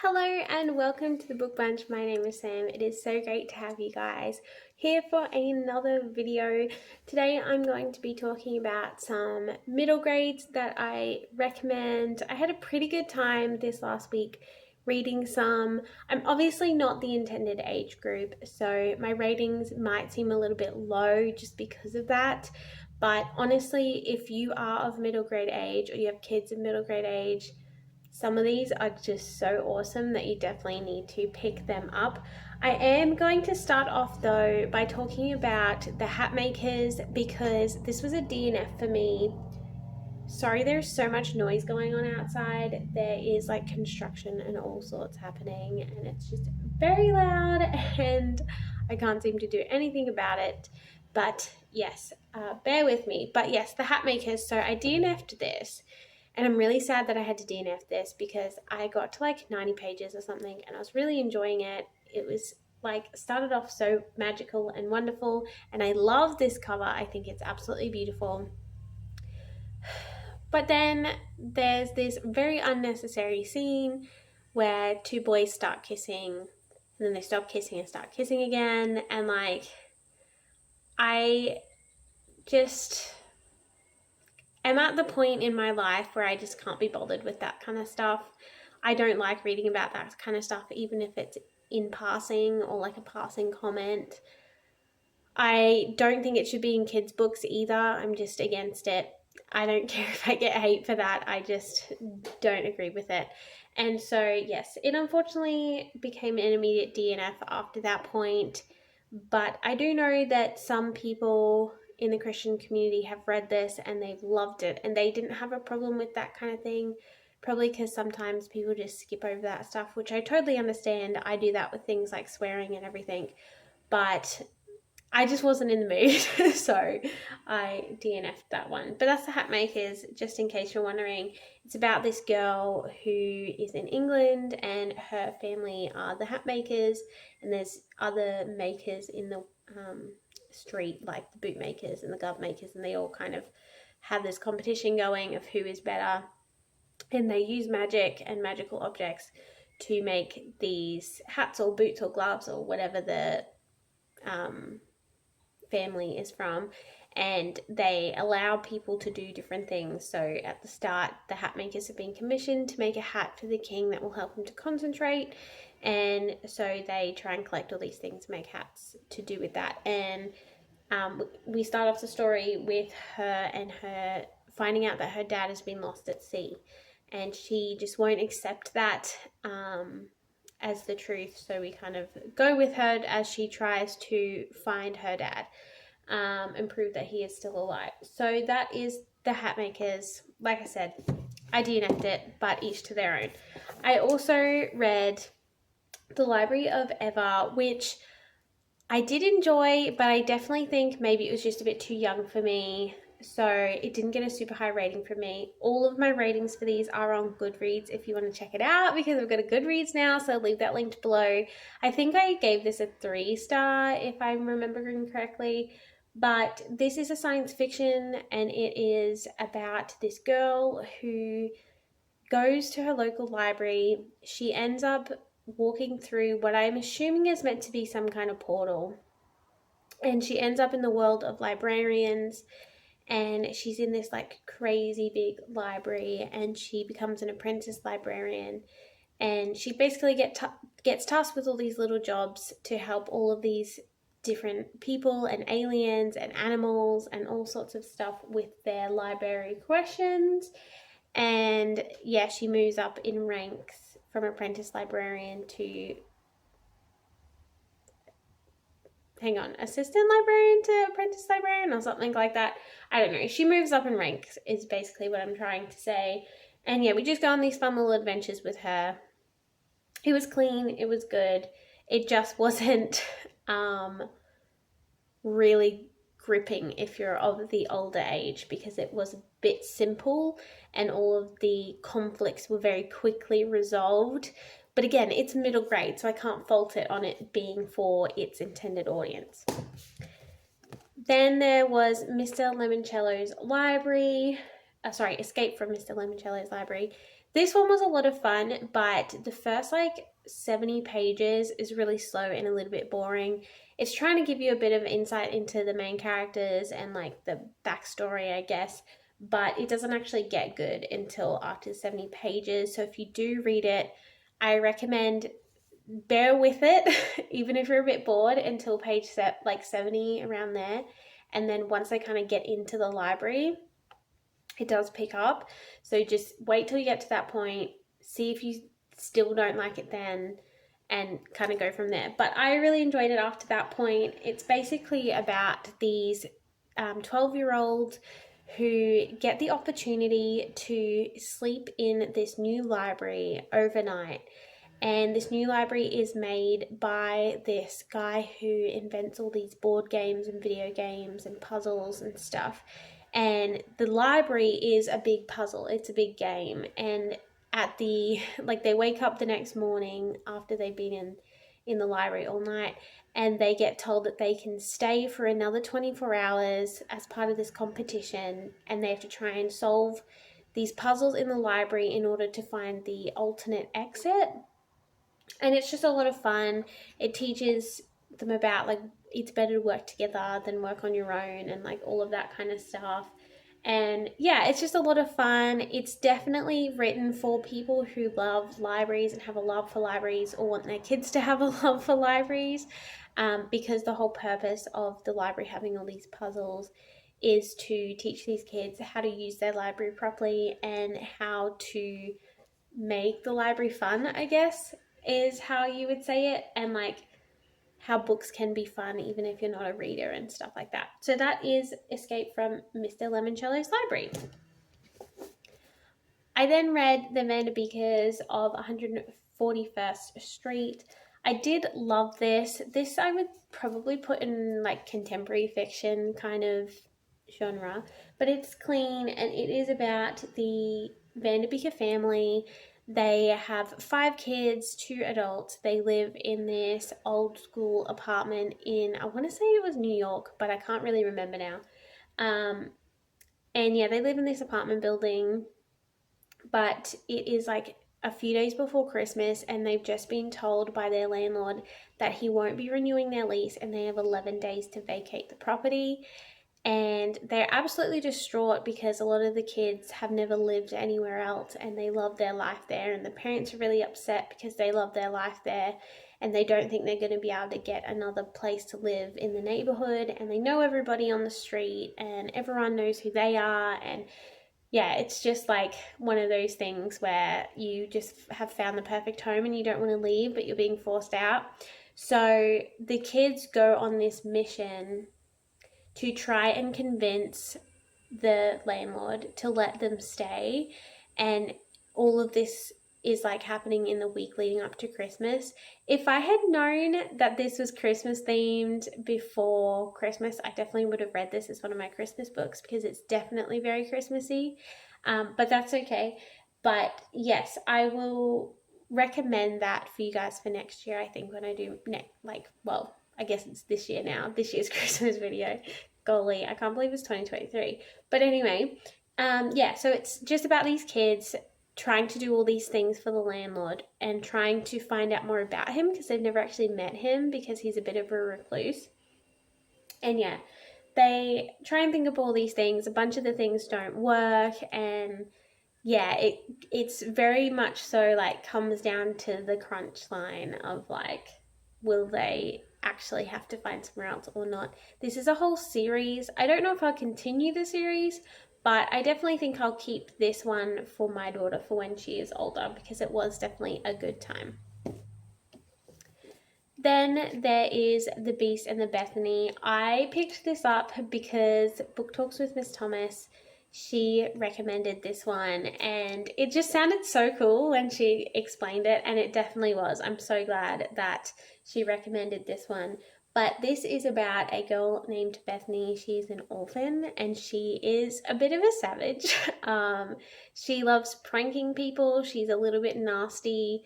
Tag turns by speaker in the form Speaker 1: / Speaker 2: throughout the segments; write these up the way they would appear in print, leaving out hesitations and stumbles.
Speaker 1: Hello and welcome to the Book Bunch. My name is Sam. It is so great to have you guys here for another video. Today I'm going to be talking about some middle grades that I recommend. I had a pretty good time this last week reading some. I'm obviously not the intended age group, so my ratings might seem a little bit low just because of that. But honestly, if you are of middle grade age or you have kids of middle grade age, some of these are just so awesome that you definitely need to pick them up. I am going to start off though by talking about the hat makers because this was a DNF for me. Sorry, there's so much noise going on outside. There is like construction and all sorts happening, and it's just very loud, and I can't seem to do anything about it. But yes, bear with me. But yes, the hat makers. So I DNF'd this. And I'm really sad that I had to DNF this because I got to like 90 pages or something and I was really enjoying it. It was like started off so magical and wonderful, and I love this cover. I think it's absolutely beautiful. But then there's this very unnecessary scene where two boys start kissing and then they stop kissing and start kissing again, and like I just am at the point in my life where I just can't be bothered with that kind of stuff. I don't like reading about that kind of stuff, even if it's in passing or like a passing comment. I don't think it should be in kids' books either. I'm just against it. I don't care if I get hate for that. I just don't agree with it. And so, yes, it unfortunately became an immediate DNF after that point. But I do know that some people in the Christian community have read this and they've loved it, and they didn't have a problem with that kind of thing. Probably because sometimes people just skip over that stuff, which I totally understand. I do that with things like swearing and everything. But I just wasn't in the mood, so I DNF'd that one. But that's the Hat Makers, just in case you're wondering. It's about this girl who is in England and her family are the hat makers, and there's other makers in the street, like the boot makers and the glove makers, and they all kind of have this competition going of who is better. And they use magic and magical objects to make these hats or boots or gloves or whatever the family is from, and they allow people to do different things. So at the start, the hat makers have been commissioned to make a hat for the king that will help him to concentrate, and so they try and collect all these things to make hats to do with that. And we start off the story with her and her finding out that her dad has been lost at sea, and she just won't accept that as the truth. So we kind of go with her as she tries to find her dad and prove that he is still alive. So that is the Hat Makers. Like I said, I DNF'd it, but each to their own. I also read The Library of Eva, which I did enjoy, but I definitely think maybe it was just a bit too young for me, so it didn't get a super high rating from me. All of my ratings for these are on Goodreads if you want to check it out, because I've got a Goodreads now, so I'll leave that linked below. I think I gave this a 3-star if I'm remembering correctly, but this is a science fiction, and it is about this girl who goes to her local library. She ends up walking through what I'm assuming is meant to be some kind of portal, and she ends up in the world of librarians, and she's in this like crazy big library, and she becomes an apprentice librarian, and she basically gets tasked with all these little jobs to help all of these different people and aliens and animals and all sorts of stuff with their library questions. And yeah, she moves up in ranks from apprentice librarian to assistant librarian to apprentice librarian or something like that. I don't know. She moves up in ranks is basically what I'm trying to say. And yeah, we just go on these fun little adventures with her. It was clean. It was good. It just wasn't really gripping if you're of the older age, because it was a bit simple and all of the conflicts were very quickly resolved. But again, it's middle grade, so I can't fault it on it being for its intended audience. Then there was Mr. Lemoncello's Library. Escape from Mr. Lemoncello's Library. This one was a lot of fun, but the first like 70 pages is really slow and a little bit boring. It's trying to give you a bit of insight into the main characters and like the backstory, I guess, but it doesn't actually get good until after 70 pages. So if you do read it, I recommend bear with it, even if you're a bit bored, until page like 70, around there. And then once they kind of get into the library, it does pick up. So just wait till you get to that point, see if you still don't like it then, and kind of go from there. But I really enjoyed it after that point. It's basically about these 12-year-olds who get the opportunity to sleep in this new library overnight. And this new library is made by this guy who invents all these board games and video games and puzzles and stuff. And the library is a big puzzle, it's a big game. And at the, like, they wake up the next morning after they've been in the library all night, and they get told that they can stay for another 24 hours as part of this competition, and they have to try and solve these puzzles in the library in order to find the alternate exit. And it's just a lot of fun. It teaches them about like it's better to work together than work on your own, and like all of that kind of stuff. And yeah, it's just a lot of fun. It's definitely written for people who love libraries and have a love for libraries, or want their kids to have a love for libraries, because the whole purpose of the library having all these puzzles is to teach these kids how to use their library properly and how to make the library fun, I guess, is how you would say it, and like how books can be fun even if you're not a reader and stuff like that. So that is Escape from Mr. Lemonchello's Library. I then read The Vanderbeekers of 141st Street. I did love this. This I would probably put in like contemporary fiction kind of genre, but it's clean and it is about the Vanderbeeker family. They have 5 kids, 2 adults. They live in this old school apartment in, I want to say it was New York, but I can't really remember now. And yeah, they live in this apartment building, but it is like a few days before Christmas, and they've just been told by their landlord that he won't be renewing their lease, and they have 11 days to vacate the property. And they're absolutely distraught because a lot of the kids have never lived anywhere else and they love their life there, and the parents are really upset because they love their life there and they don't think they're going to be able to get another place to live in the neighborhood, and they know everybody on the street and everyone knows who they are. And yeah, it's just like one of those things where you just have found the perfect home and you don't want to leave, but you're being forced out. So the kids go on this mission to try and convince the landlord to let them stay. And all of this is like happening in the week leading up to Christmas. If I had known that this was Christmas themed before Christmas, I definitely would have read this as one of my Christmas books because it's definitely very Christmassy. But that's okay. But yes, I will recommend that for you guys for next year. I think when I do I guess it's this year now, this year's Christmas video. Golly, I can't believe it's 2023. But anyway, yeah, so it's just about these kids trying to do all these things for the landlord and trying to find out more about him because they've never actually met him because he's a bit of a recluse. And yeah, they try and think of all these things. A bunch of the things don't work, and yeah, it's very much so like comes down to the crunch line of like, will they actually have to find somewhere else or not? This is a whole series. I don't know if I'll continue the series, but I definitely think I'll keep this one for my daughter for when she is older because it was definitely a good time. Then there is The Beast and the Bethany. I picked this up because Book Talks with Miss Thomas, she recommended this one and it just sounded so cool when she explained it, and it definitely was. I'm so glad that she recommended this one. But this is about a girl named Bethany. She's an orphan and she is a bit of a savage. She loves pranking people. She's a little bit nasty.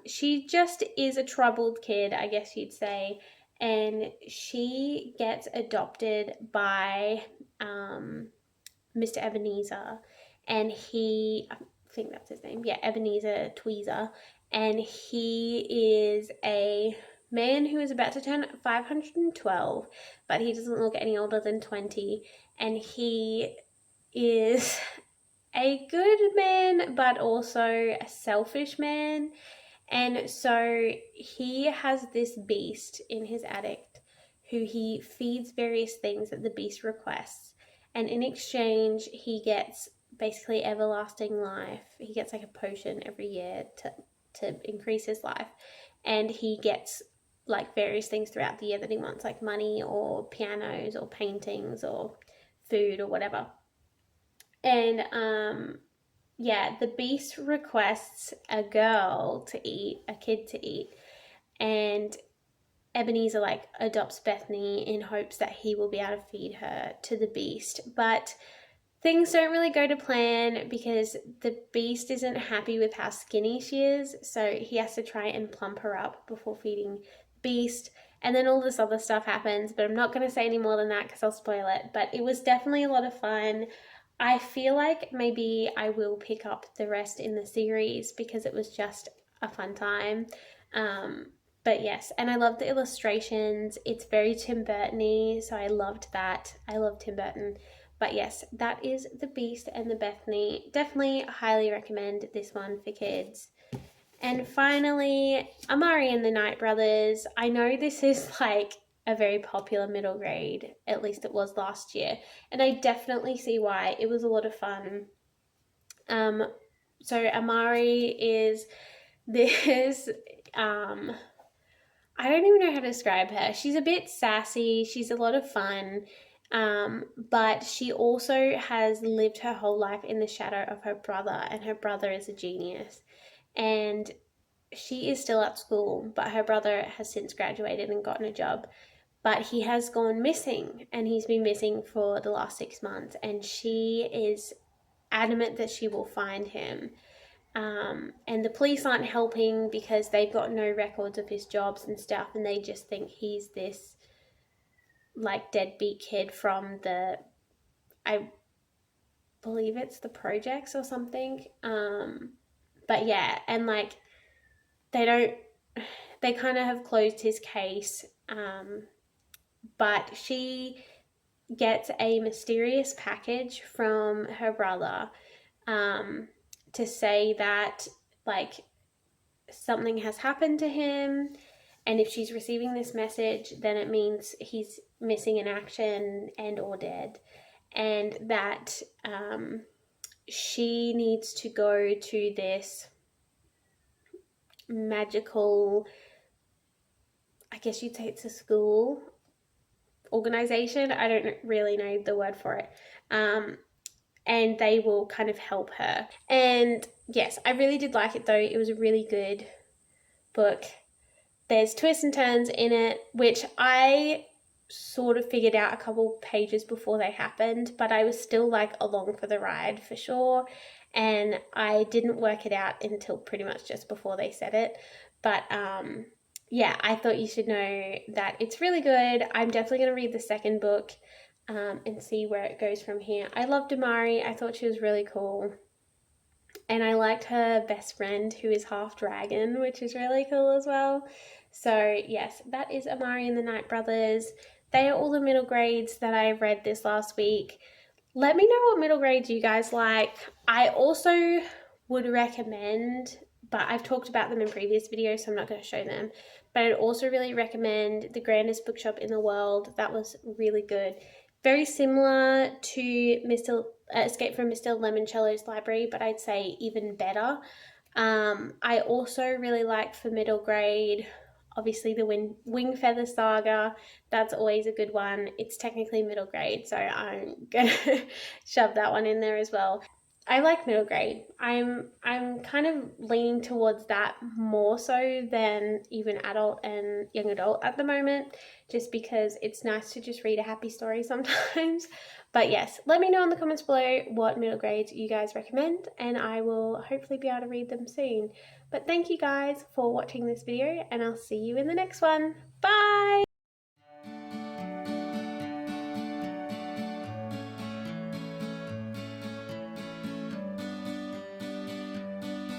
Speaker 1: She just is a troubled kid, I guess you'd say, and she gets adopted by Mr. Ebenezer, and he think that's his name. Yeah, Ebenezer Tweezer. And he is a man who is about to turn 512, but he doesn't look any older than 20. And he is a good man, but also a selfish man. And so he has this beast in his attic who he feeds various things that the beast requests. And in exchange, he gets basically everlasting life. He gets like a potion every year to increase his life. And he gets like various things throughout the year that he wants, like money or pianos or paintings or food or whatever. And yeah, the beast requests a girl to eat, a kid to eat, and Ebenezer like adopts Bethany in hopes that he will be able to feed her to the beast. But things don't really go to plan because the beast isn't happy with how skinny she is, so he has to try and plump her up before feeding the beast. And then all this other stuff happens, but I'm not going to say any more than that because I'll spoil it. But it was definitely a lot of fun. I feel like maybe I will pick up the rest in the series because it was just a fun time. But yes, and I love the illustrations. It's very Tim Burton-y, so I loved that. I love Tim Burton. But yes, that is The Beast and the Bethany. Definitely highly recommend this one for kids. And finally, Amari and the Night Brothers. I know this is like a very popular middle grade, at least it was last year, and I definitely see why. It was a lot of fun. So Amari is this I don't even know how to describe her. She's a bit sassy, she's a lot of fun, but she also has lived her whole life in the shadow of her brother, and her brother is a genius. And she is still at school, but her brother has since graduated and gotten a job. But he has gone missing, and he's been missing for the last 6 months, and she is adamant that she will find him. And the police aren't helping because they've got no records of his jobs and stuff, and they just think he's this like deadbeat kid from I believe it's the projects or something. But yeah, and like they kind of have closed his case. But she gets a mysterious package from her brother to say that like something has happened to him, and if she's receiving this message, then it means he's missing in action and or dead, and that she needs to go to this magical, I guess you'd say it's a school organization, I don't really know the word for it, and they will kind of help her. And yes, I really did like it though. It was a really good book. There's twists and turns in it, which I sort of figured out a couple pages before they happened, but I was still like along for the ride for sure, and I didn't work it out until pretty much just before they said it. But yeah, I thought you should know that it's really good. I'm definitely going to read the second book and see where it goes from here. I loved Amari. I thought she was really cool. And I liked her best friend who is half dragon, which is really cool as well. So yes, that is Amari and the Night Brothers. They are all the middle grades that I read this last week. Let me know what middle grades you guys like. I also would recommend, but I've talked about them in previous videos, so I'm not going to show them. But I'd also really recommend The Grandest Bookshop in the World. That was really good. Very similar to Escape from Mr. Lemoncello's Library, but I'd say even better. I also really liked for middle grade, obviously the Wing Feather Saga. That's always a good one. It's technically middle grade, so I'm going to shove that one in there as well. I like middle grade. I'm kind of leaning towards that more so than even adult and young adult at the moment, just because it's nice to just read a happy story sometimes. But yes, let me know in the comments below what middle grades you guys recommend, and I will hopefully be able to read them soon. But thank you guys for watching this video, and I'll see you in the next one. Bye!